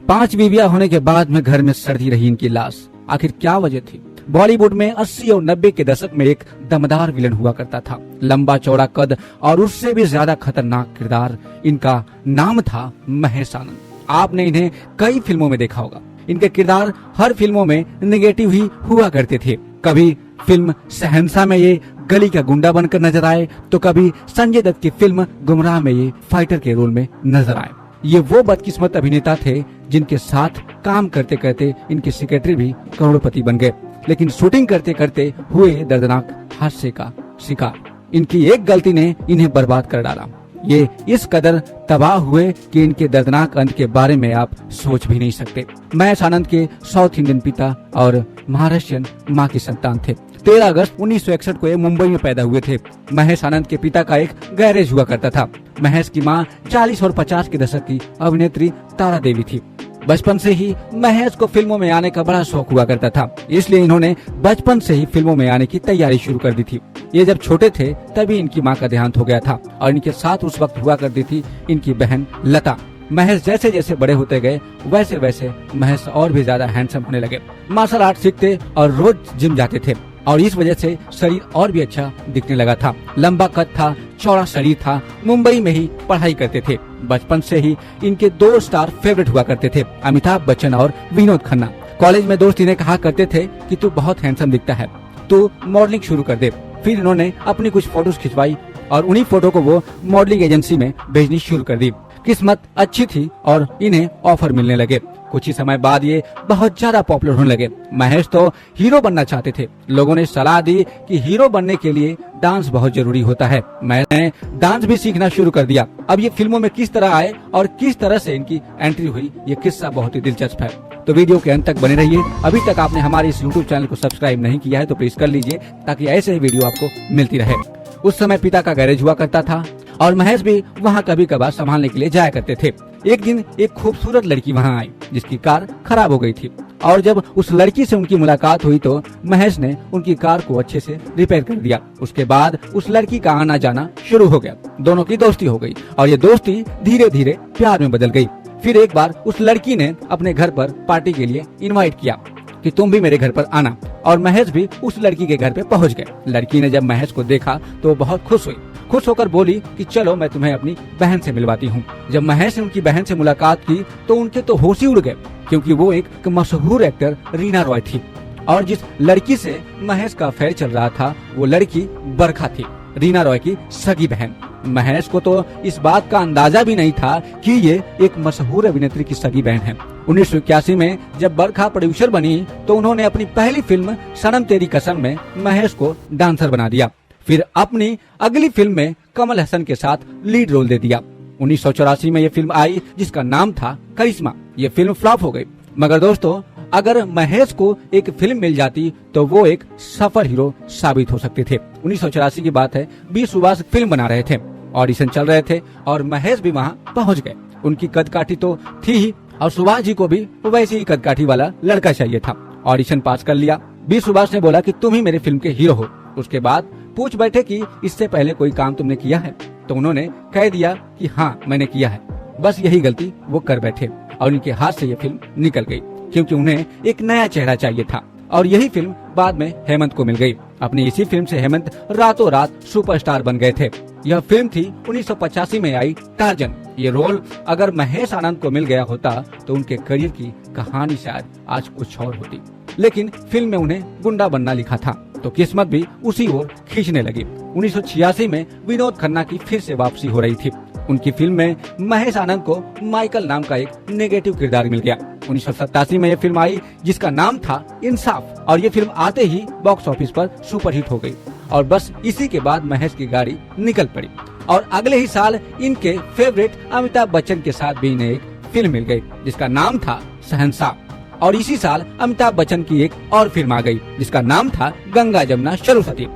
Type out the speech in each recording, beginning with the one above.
5 बीवियां होने के बाद में घर में सड़ती रही इनकी लाश। आखिर क्या वजह थी? बॉलीवुड में 80 और 90 के दशक में एक दमदार विलन हुआ करता था, लंबा चौड़ा कद और उससे भी ज्यादा खतरनाक किरदार। इनका नाम था महेश आनंद। आपने इन्हें कई फिल्मों में देखा होगा। इनके किरदार हर फिल्मों में नेगेटिव ही हुआ करते थे। कभी फिल्म शहंशाह में ये गली का गुंडा बनकर नजर आए, तो कभी संजय दत्त की फिल्म गुमराह में ये फाइटर के रोल में नजर आए। ये वो बदकिस्मत अभिनेता थे जिनके साथ काम करते करते इनके सेक्रेटरी भी करोड़पति बन गए, लेकिन शूटिंग करते करते हुए दर्दनाक हादसे का शिकार। इनकी एक गलती ने इन्हें बर्बाद कर डाला। ये इस कदर तबाह हुए कि इनके दर्दनाक अंत के बारे में आप सोच भी नहीं सकते। महेश आनंद के साउथ इंडियन पिता और महाराष्ट्रियन मां की संतान थे। 13 अगस्त 1961 को ये मुंबई में पैदा हुए थे। महेश आनंद के पिता का एक गैरेज हुआ करता था। महेश की मां 40 और 50 के दशक की अभिनेत्री तारा देवी थी। बचपन से ही महेश को फिल्मों में आने का बड़ा शौक हुआ करता था, इसलिए इन्होंने बचपन से ही फिल्मों में आने की तैयारी शुरू कर दी थी। ये जब छोटे थे तभी इनकी मां का देहांत हो गया था और इनके साथ उस वक्त हुआ करती थी इनकी बहन लता। महेश जैसे जैसे बड़े होते गए वैसे वैसे महेश और भी ज्यादा हैंडसम होने लगे। मार्शल आर्ट सीखते और रोज जिम जाते थे और इस वजह से शरीर और भी अच्छा दिखने लगा था। लंबा कद था, चौड़ा शरीर था। मुंबई में ही पढ़ाई करते थे। बचपन से ही इनके 2 स्टार फेवरेट हुआ करते थे, अमिताभ बच्चन और विनोद खन्ना। कॉलेज में दोस्त इन्हें कहा करते थे कि तू बहुत हैंडसम दिखता है, तू मॉडलिंग शुरू कर दे। फिर इन्होंने अपनी कुछ फोटोज खिंचवाई और उन्हीं फोटो को वो मॉडलिंग एजेंसी में भेजनी शुरू कर दी। किस्मत अच्छी थी और इन्हें ऑफर मिलने लगे। कुछ ही समय बाद ये बहुत ज्यादा पॉपुलर होने लगे। महेश तो हीरो बनना चाहते थे। लोगों ने सलाह दी कि हीरो बनने के लिए डांस बहुत जरूरी होता है। मैंने डांस भी सीखना शुरू कर दिया। अब ये फिल्मों में किस तरह आए और किस तरह से इनकी एंट्री हुई, ये किस्सा बहुत ही दिलचस्प है। तो वीडियो के अंत तक बने रहिए। अभी तक आपने हमारे इस YouTube चैनल को सब्सक्राइब नहीं किया है तो प्लीज कर लीजिए, ताकि ऐसे ही वीडियो आपको मिलती रहे। उस समय पिता का गैरेज हुआ करता था और महेश भी वहाँ कभी कभार संभालने के लिए जाया करते थे। एक दिन एक खूबसूरत लड़की वहाँ आई जिसकी कार खराब हो गई थी और जब उस लड़की से उनकी मुलाकात हुई तो महेश ने उनकी कार को अच्छे से रिपेयर कर दिया। उसके बाद उस लड़की का आना जाना शुरू हो गया। दोनों की दोस्ती हो गई और ये दोस्ती धीरे धीरे प्यार में बदल गई। फिर एक बार उस लड़की ने अपने घर पर पार्टी के लिए इनवाइट किया कि तुम भी मेरे घर पर आना, और महेश भी उस लड़की के घर पे पहुंच गए। लड़की ने जब महेश को देखा तो बहुत खुश हुई। खुश होकर बोली कि चलो मैं तुम्हें अपनी बहन से मिलवाती हूँ। जब महेश ने उनकी बहन से मुलाकात की तो उनके तो होश ही उड़ गए, क्योंकि वो एक मशहूर एक्टर रीना रॉय थी और जिस लड़की से महेश का अफेयर चल रहा था वो लड़की बरखा थी, रीना रॉय की सगी बहन। महेश को तो इस बात का अंदाजा भी नहीं था कि ये एक मशहूर अभिनेत्री की सगी बहन है। 1981 में जब बरखा प्रोड्यूसर बनी तो उन्होंने अपनी पहली फिल्म सनम तेरी कसम में महेश को डांसर बना दिया। फिर अपनी अगली फिल्म में कमल हसन के साथ लीड रोल दे दिया। 1984 में ये फिल्म आई जिसका नाम था करिश्मा। ये फिल्म फ्लॉप हो गई, मगर दोस्तों अगर महेश को एक फिल्म मिल जाती तो वो एक सफल हीरो साबित हो सकते थे। 1984 की बात है, बी सुभाष फिल्म बना रहे थे, ऑडिशन चल रहे थे और महेश भी वहाँ पहुँच गए। उनकी कदकाठी तो थी ही और सुभाष जी को भी वैसे ही कदकाठी वाला लड़का चाहिए था। ऑडिशन पास कर लिया। बी सुभाष ने बोला कि तुम ही मेरे फिल्म के हीरो हो। उसके बाद पूछ बैठे कि इससे पहले कोई काम तुमने किया है, तो उन्होंने कह दिया कि हाँ मैंने किया है। बस यही गलती वो कर बैठे और उनके हाथ से ये फिल्म निकल गई, क्योंकि उन्हें एक नया चेहरा चाहिए था और यही फिल्म बाद में हेमंत को मिल गई। अपनी इसी फिल्म से हेमंत रातों रात सुपरस्टार बन गए थे। यह फिल्म थी 1985 में आई टार्जन। ये रोल अगर महेश आनंद को मिल गया होता तो उनके करियर की कहानी शायद आज कुछ और होती, लेकिन फिल्म में उन्हें गुंडा बनना लिखा था तो किस्मत भी उसी ओर खींचने लगी। 1986 में विनोद खन्ना की फिर से वापसी हो रही थी। उनकी फिल्म में महेश आनंद को माइकल नाम का एक नेगेटिव किरदार मिल गया। 1987 में यह फिल्म आई जिसका नाम था इंसाफ और ये फिल्म आते ही बॉक्स ऑफिस पर सुपरहिट हो गई और बस इसी के बाद महेश की गाड़ी निकल पड़ी और अगले ही साल इनके फेवरेट अमिताभ बच्चन के साथ भी इन्हें एक फिल्म मिल गई जिसका नाम था शहंशाह। और इसी साल अमिताभ बच्चन की एक और फिल्म आ गई जिसका नाम था गंगा जमुना सरस्वती।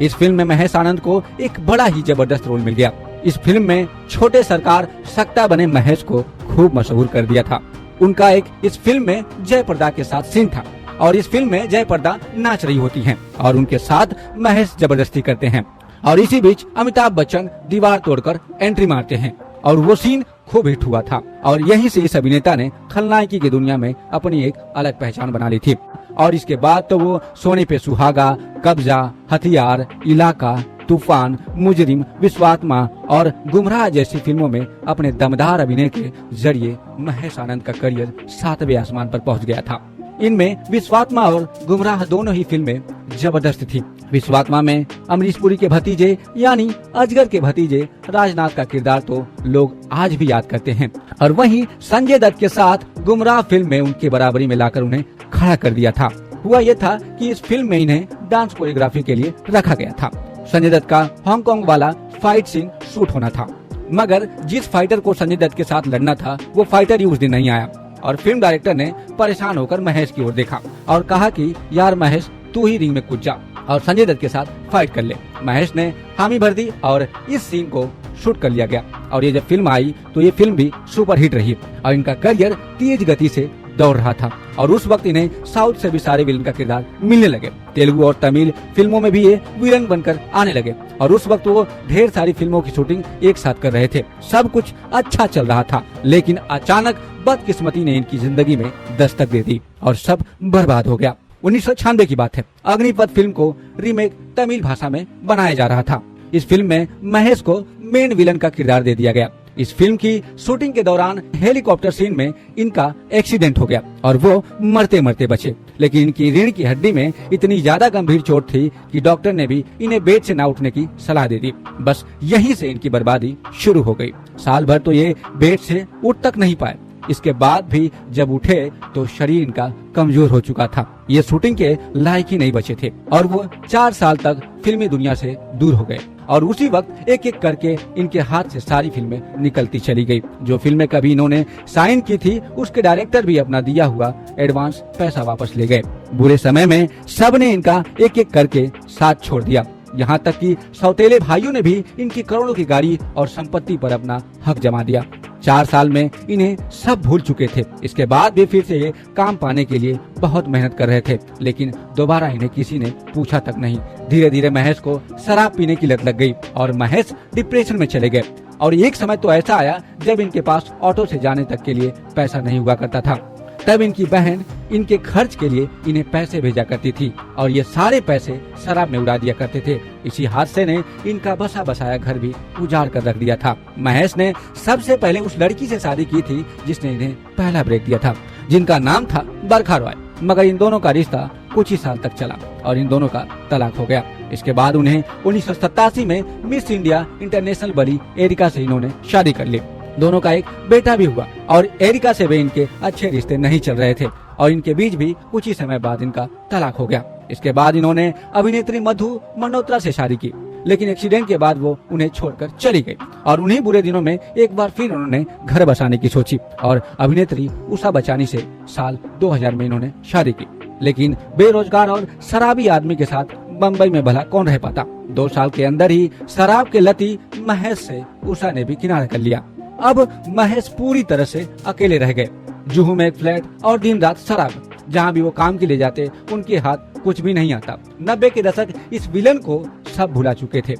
इस फिल्म में महेश आनंद को एक बड़ा ही जबरदस्त रोल मिल गया। इस फिल्म में छोटे सरकार सकता बने महेश को खूब मशहूर कर दिया था। उनका एक इस फिल्म में जयप्रदा के साथ सीन था और इस फिल्म में जयप्रदा नाच रही होती हैं और उनके साथ महेश जबरदस्ती करते हैं और इसी बीच अमिताभ बच्चन दीवार तोड़कर एंट्री मारते हैं और वो सीन खूब हिट हुआ था और यहीं से इस अभिनेता ने खलनायकी की दुनिया में अपनी एक अलग पहचान बना ली थी। और इसके बाद तो वो सोने पे सुहागा, कब्जा, हथियार, इलाका, तूफान, मुजरिम, विश्वात्मा और गुमराह जैसी फिल्मों में अपने दमदार अभिनय के जरिए महेश आनंद का करियर 7वें आसमान पर पहुंच गया था। इनमें विश्वात्मा और गुमराह दोनों ही फिल्में जबरदस्त थी। विश्वात्मा में अमरीश पुरी के भतीजे यानी अजगर के भतीजे राजनाथ का किरदार तो लोग आज भी याद करते हैं और वहीं संजय दत्त के साथ गुमराह फिल्म में उनकी बराबरी में लाकर उन्हें खड़ा कर दिया था। हुआ ये था कि इस फिल्म में इन्हें डांस कोरियोग्राफी के लिए रखा गया था। संजय दत्त का हांगकांग वाला फाइट सीन शूट होना था, मगर जिस फाइटर को संजय दत्त के साथ लड़ना था वो फाइटर ही उस दिन नहीं आया और फिल्म डायरेक्टर ने परेशान होकर महेश की ओर देखा और कहा कि यार महेश, तू ही रिंग में कूद जा और संजय दत्त के साथ फाइट कर ले। महेश ने हामी भर दी और इस सीन को शूट कर लिया गया और ये जब फिल्म आई तो ये फिल्म भी सुपर हिट रही और इनका करियर तेज गति से दौड़ रहा था और उस वक्त इन्हें साउथ से भी सारे विलन का किरदार मिलने लगे। तेलुगु और तमिल फिल्मों में भी ये विलन बनकर आने लगे और उस वक्त वो ढेर सारी फिल्मों की शूटिंग एक साथ कर रहे थे। सब कुछ अच्छा चल रहा था, लेकिन अचानक बदकिस्मती ने इनकी जिंदगी में दस्तक दे दी और सब बर्बाद हो गया। 1996 की बात है। अग्निपथ फिल्म को रीमेक तमिल भाषा में बनाया जा रहा था। इस फिल्म में महेश को मेन विलन का किरदार दे दिया गया। इस फिल्म की शूटिंग के दौरान हेलीकॉप्टर सीन में इनका एक्सीडेंट हो गया और वो मरते मरते बचे, लेकिन इनकी रीढ़ की हड्डी में इतनी ज्यादा गंभीर चोट थी कि डॉक्टर ने भी इन्हें बेड से न उठने की सलाह दे दी। बस यहीं से इनकी बर्बादी शुरू हो गई। साल भर तो ये बेड से उठ तक नहीं पाए। इसके बाद भी जब उठे तो शरीर इनका कमजोर हो चुका था। ये शूटिंग के लायक ही नहीं बचे थे और वो 4 साल तक फिल्मी दुनिया से दूर हो गए और उसी वक्त एक एक करके इनके हाथ से सारी फिल्में निकलती चली गई। जो फिल्में कभी इन्होंने साइन की थी उसके डायरेक्टर भी अपना दिया हुआ एडवांस पैसा वापस ले गए। बुरे समय में सबने इनका एक एक करके साथ छोड़ दिया। यहाँ तक कि सौतेले भाइयों ने भी इनकी करोड़ों की गाड़ी और संपत्ति पर अपना हक जमा दिया। 4 साल में इन्हें सब भूल चुके थे। इसके बाद भी फिर से ये काम पाने के लिए बहुत मेहनत कर रहे थे, लेकिन दोबारा इन्हें किसी ने पूछा तक नहीं। धीरे धीरे महेश को शराब पीने की लत लग गई और महेश डिप्रेशन में चले गए और एक समय तो ऐसा आया जब इनके पास ऑटो से जाने तक के लिए पैसा नहीं हुआ करता था। तब इनकी बहन इनके खर्च के लिए इन्हें पैसे भेजा करती थी और ये सारे पैसे शराब में उड़ा दिया करते थे। इसी हादसे ने इनका बसा बसाया घर भी उजाड़ कर रख दिया था। महेश ने सबसे पहले उस लड़की से शादी की थी जिसने इन्हें पहला ब्रेक दिया था, जिनका नाम था बरखा रॉय, मगर इन दोनों का रिश्ता कुछ ही साल तक चला और इन दोनों का तलाक हो गया। इसके बाद उन्हें 1987 में मिस इंडिया इंटरनेशनल बनी एरिका से इन्होंने शादी कर ली। दोनों का एक बेटा भी हुआ और एरिका से भी इनके अच्छे रिश्ते नहीं चल रहे थे और इनके बीच भी कुछ ही समय बाद इनका तलाक हो गया। इसके बाद इन्होंने अभिनेत्री मधु मल्होत्रा से शादी की, लेकिन एक्सीडेंट के बाद वो उन्हें छोड़कर चली गई और उन्हीं बुरे दिनों में एक बार फिर उन्होंने घर बसाने की सोची और अभिनेत्री उषा बचानी से साल 2000 में इन्होंने शादी की। लेकिन बेरोजगार और शराबी आदमी के साथ बम्बई में भला कौन रह पाता। 2 साल के अंदर ही शराब के लती महेश से उषा ने भी किनारा कर लिया। अब महेश पूरी तरह से अकेले रह गए। जुहू में एक फ्लैट और दिन रात शराब। जहाँ भी वो काम के लिए जाते उनके हाथ कुछ भी नहीं आता। 90 के दशक इस विलन को सब भुला चुके थे।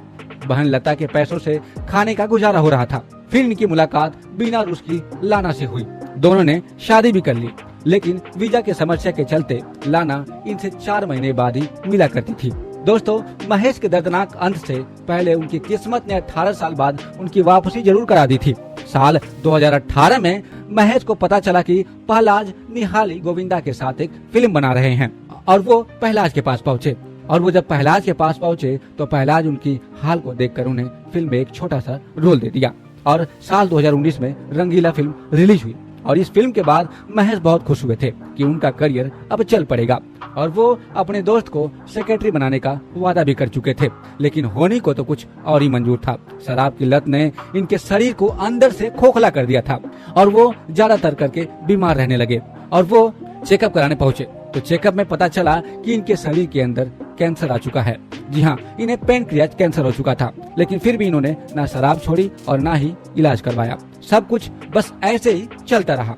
बहन लता के पैसों से खाने का गुजारा हो रहा था। फिर इनकी मुलाकात बीना रूस की लाना से हुई। दोनों ने शादी भी कर ली, लेकिन वीजा के समस्या के चलते लाना इनसे 4 महीने बाद ही मिला करती थी। दोस्तों, महेश के दर्दनाक अंत से पहले उनकी किस्मत ने 18 साल बाद उनकी वापसी जरूर करा दी थी। साल 2018 में महेश को पता चला कि पहलाज निहाली गोविंदा के साथ एक फिल्म बना रहे हैं और वो पहलाज के पास पहुंचे और वो जब पहलाज के पास पहुंचे तो पहलाज उनकी हाल को देखकर उन्हें फिल्म में एक छोटा सा रोल दे दिया और साल 2019 में रंगीला फिल्म रिलीज हुई और इस फिल्म के बाद महेश बहुत खुश हुए थे कि उनका करियर अब चल पड़ेगा और वो अपने दोस्त को सेक्रेटरी बनाने का वादा भी कर चुके थे, लेकिन होनी को तो कुछ और ही मंजूर था। शराब की लत ने इनके शरीर को अंदर से खोखला कर दिया था और वो ज्यादातर करके बीमार रहने लगे और वो चेकअप कराने पहुंचे तो चेकअप में पता चला कि इनके शरीर के अंदर कैंसर आ चुका है। जी हाँ, इन्हें पैनक्रियाज कैंसर हो चुका था, लेकिन फिर भी इन्होंने ना शराब छोड़ी और ना ही इलाज करवाया। सब कुछ बस ऐसे ही चलता रहा।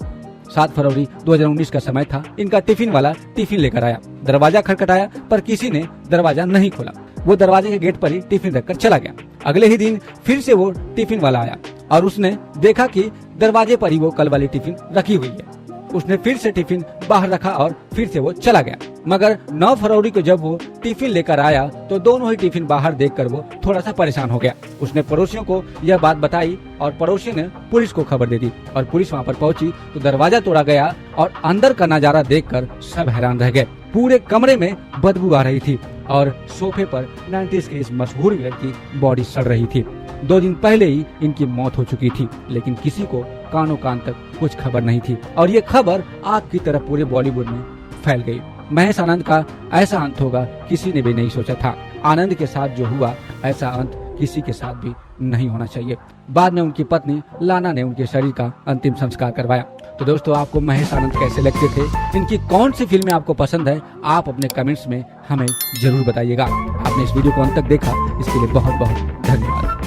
7 फरवरी 2019 का समय था। इनका टिफिन वाला टिफिन लेकर आया। दरवाजा खटखटाया पर किसी ने दरवाजा नहीं खोला। वो दरवाजे के गेट पर ही टिफिन रखकर चला गया। अगले ही दिन फिर से वो टिफिन वाला आया और उसने देखा कि दरवाजे पर ही वो कल वाली टिफिन रखी हुई है। उसने फिर से टिफिन बाहर रखा और फिर से वो चला गया। मगर 9 फरवरी को जब वो टिफिन लेकर आया तो दोनों ही टिफिन बाहर देखकर वो थोड़ा सा परेशान हो गया। उसने पड़ोसियों को यह बात बताई और पड़ोसी ने पुलिस को खबर दे दी और पुलिस वहाँ पर पहुंची तो दरवाजा तोड़ा गया और अंदर का नजारा देखकर सब हैरान रह गए। पूरे कमरे में बदबू आ रही थी और सोफे पर 90s के इस मशहूर विलेन की बॉडी सड़ रही थी। 2 दिन पहले ही इनकी मौत हो चुकी थी, लेकिन किसी को कानों कान तक कुछ खबर नहीं थी और ये खबर आग की तरह पूरे बॉलीवुड में फैल गई। महेश आनंद का ऐसा अंत होगा किसी ने भी नहीं सोचा था। आनंद के साथ जो हुआ ऐसा अंत किसी के साथ भी नहीं होना चाहिए। बाद में उनकी पत्नी लाना ने उनके शरीर का अंतिम संस्कार करवाया। तो दोस्तों, आपको महेश आनंद कैसे लगते थे? इनकी कौन सी फिल्में आपको पसंद है? आप अपने कमेंट्स में हमें जरूर बताइएगा। आपने इस वीडियो को अंत तक देखा, इसके लिए बहुत बहुत धन्यवाद।